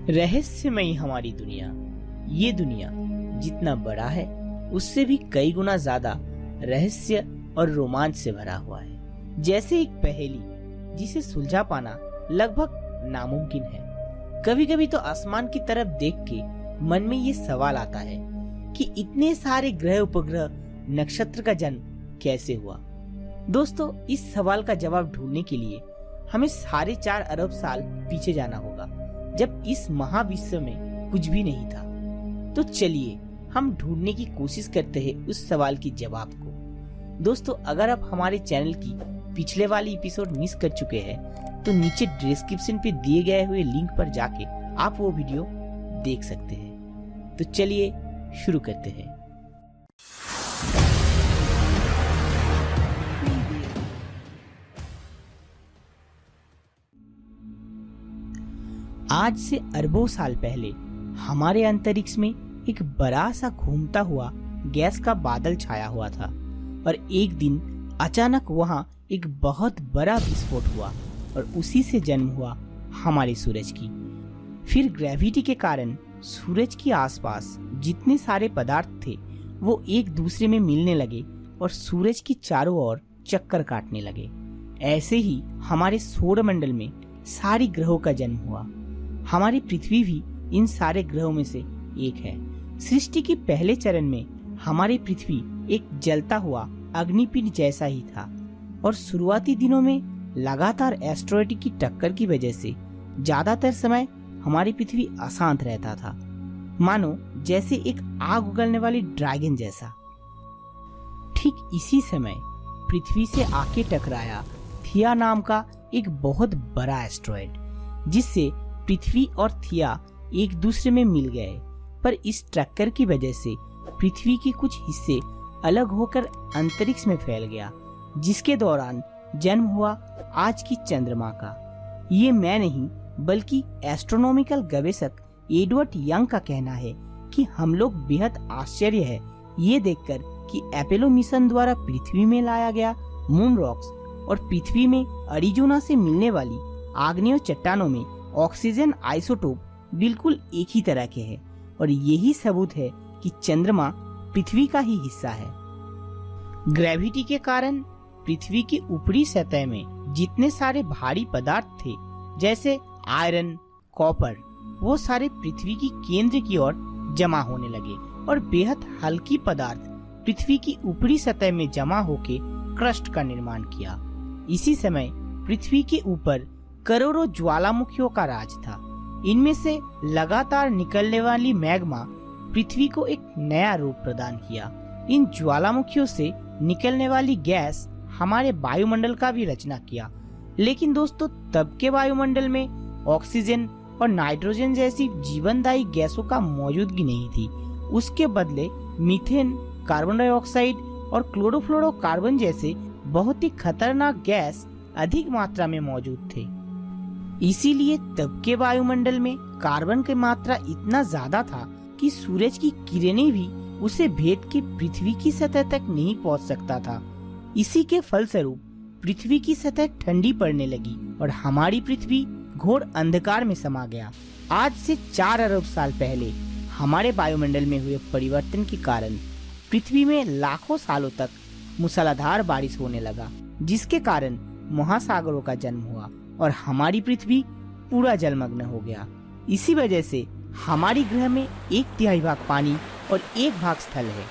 रहस्यमयी हमारी दुनिया। ये दुनिया जितना बड़ा है उससे भी कई गुना ज्यादा रहस्य और रोमांच से भरा हुआ है। जैसे एक पहेली जिसे सुलझा पाना लगभग नामुमकिन है। कभी कभी तो आसमान की तरफ देख के मन में ये सवाल आता है कि इतने सारे ग्रह उपग्रह नक्षत्र का जन्म कैसे हुआ। दोस्तों, इस सवाल का जवाब ढूंढने के लिए हमें 4.5 अरब साल पीछे जाना होगा, जब इस महाविश्व में कुछ भी नहीं था। तो चलिए हम ढूंढने की कोशिश करते हैं उस सवाल के जवाब को। दोस्तों, अगर आप हमारे चैनल की पिछले वाली एपिसोड मिस कर चुके हैं तो नीचे डिस्क्रिप्शन पे दिए गए हुए लिंक पर जाके आप वो वीडियो देख सकते हैं। तो चलिए शुरू करते हैं। आज से अरबों साल पहले हमारे अंतरिक्ष में एक बड़ा सा घूमता हुआ गैस का बादल छाया हुआ था और एक दिन अचानक वहां एक बहुत बड़ा विस्फोट हुआ और उसी से जन्म हुआ हमारे सूरज की। फिर ग्रेविटी के कारण सूरज के आसपास जितने सारे पदार्थ थे वो एक दूसरे में मिलने लगे और सूरज की चारों ओर चक्कर काटने लगे। ऐसे ही हमारे सौरमंडल में सारी ग्रहों का जन्म हुआ। हमारी पृथ्वी भी इन सारे ग्रहों में से एक है। सृष्टि के पहले चरण में हमारी पृथ्वी एक जलता हुआ अग्निपिंड जैसा ही था और शुरुआती दिनों में लगातार एस्ट्रॉयड की टक्कर की वजह से ज्यादातर समय हमारी पृथ्वी अशांत रहता था, मानो जैसे एक आग उगलने वाली ड्रैगन जैसा। ठीक इसी समय पृथ्वी से आके टकराया थिया नाम का एक बहुत बड़ा एस्ट्रॉयड, जिससे पृथ्वी और थिया एक दूसरे में मिल गए। पर इस टक्कर की वजह से पृथ्वी के कुछ हिस्से अलग होकर अंतरिक्ष में फैल गया, जिसके दौरान जन्म हुआ आज की चंद्रमा का। ये मैं नहीं बल्कि एस्ट्रोनॉमिकल गवेषक एडवर्ड यंग का कहना है कि हम लोग बेहद आश्चर्य है ये देखकर कि अपोलो मिशन द्वारा पृथ्वी में लाया गया मून रॉक्स और पृथ्वी में अरिजोना से मिलने वाली आग्नेय चट्टानों में ऑक्सीजन आइसोटोप बिल्कुल एक ही तरह के हैं और यही सबूत है कि चंद्रमा पृथ्वी का ही हिस्सा है। ग्रेविटी के कारण पृथ्वी की ऊपरी सतह में जितने सारे भारी पदार्थ थे जैसे आयरन, कॉपर, वो सारे पृथ्वी की केंद्र की ओर जमा होने लगे और बेहद हल्की पदार्थ पृथ्वी की ऊपरी सतह में जमा होके क्रस्ट का निर्माण किया। इसी समय पृथ्वी के ऊपर करोड़ों ज्वालामुखियों का राज था। इनमें से लगातार निकलने वाली मैग्मा पृथ्वी को एक नया रूप प्रदान किया। इन ज्वालामुखियों से निकलने वाली गैस हमारे वायुमंडल का भी रचना किया। लेकिन दोस्तों, तब के वायुमंडल में ऑक्सीजन और नाइट्रोजन जैसी जीवनदायी गैसों का मौजूदगी नहीं थी। उसके बदले मीथेन, कार्बन डाइऑक्साइड और क्लोरोफ्लोरोकार्बन जैसे बहुत ही खतरनाक गैस अधिक मात्रा में मौजूद थे। इसीलिए तब के वायुमंडल में कार्बन की मात्रा इतना ज्यादा था कि सूरज की किरणें भी उसे भेद के पृथ्वी की सतह तक नहीं पहुंच सकता था। इसी के फलस्वरूप पृथ्वी की सतह ठंडी पड़ने लगी और हमारी पृथ्वी घोर अंधकार में समा गया। आज से 4 अरब साल पहले हमारे वायुमंडल में हुए परिवर्तन के कारण पृथ्वी में लाखों सालों तक मूसलाधार बारिश होने लगा, जिसके कारण महासागरों का जन्म हुआ और हमारी पृथ्वी पूरा जलमग्न हो गया। इसी वजह से हमारी ग्रह में 1/3 भाग पानी और 1 भाग स्थल है।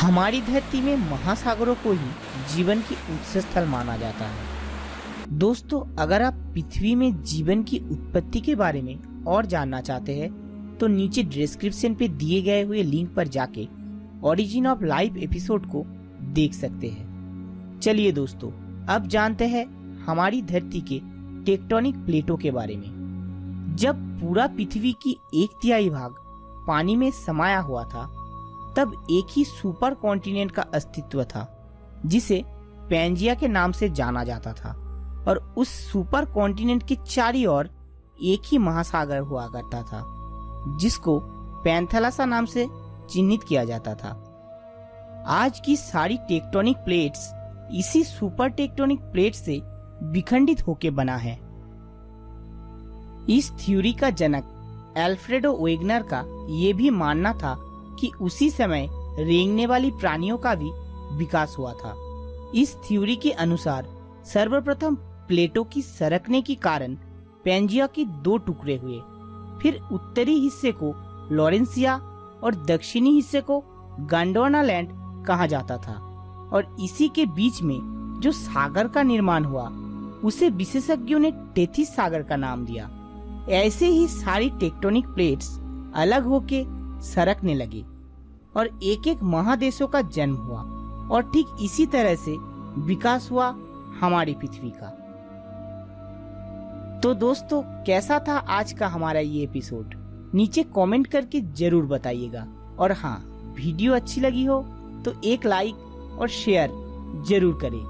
हमारी धरती में महासागरों को ही जीवन की उत्स स्थल माना जाता है। दोस्तों, अगर आप पृथ्वी में जीवन की उत्पत्ति के बारे में और जानना चाहते हैं तो नीचे डिस्क्रिप्शन पे दिए गए हुए लिंक पर जाके ओरिजिन ऑफ लाइफ एपिसोड को देख सकते हैं। चलिए दोस्तों, अब जानते हैं हमारी धरती के टेक्टोनिक प्लेटों के बारे में। जब पूरा पृथ्वी की 1/3 भाग पानी में समाया हुआ था तब एक ही सुपर कॉन्टिनेंट का अस्तित्व था जिसे पैंजिया के नाम से जाना जाता था और उस सुपर कॉन्टिनेंट के चारों ओर एक ही महासागर हुआ करता था जिसको पैंथेलासा नाम से चिन्हित किया जाता था। आज की सारी टेक्टोनिक प्लेट्स इसी सुपर टेक्टोनिक प्लेट से विखंडित होके बना है। इस थ्योरी का जनक अल्फ्रेडो वेगनर का ये भी मानना था कि उसी समय रेंगने वाली प्राणियों का भी विकास हुआ था। इस थ्योरी के अनुसार सर्वप्रथम प्लेटों की सरकने के कारण पैंजिया के दो टुकड़े हुए, फिर उत्तरी हिस्से को लॉरेंसिया और दक्षिणी हिस्से को गोंडवाना लैंड कहा जाता था, और इसी के बीच में जो सागर का निर्माण हुआ उसे विशेषज्ञों ने टेथिस सागर का नाम दिया। ऐसे ही सारी टेक्टोनिक प्लेट्स अलग होके सरकने लगे और एक एक महादेशों का जन्म हुआ, और ठीक इसी तरह से विकास हुआ हमारी पृथ्वी का। तो दोस्तों, कैसा था आज का हमारा ये एपिसोड? नीचे कमेंट करके जरूर बताइएगा, और हाँ, वीडियो अच्छी लगी हो तो एक लाइक और शेयर जरूर करें।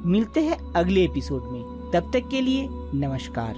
मिलते हैं अगले एपिसोड में, तब तक के लिए नमस्कार।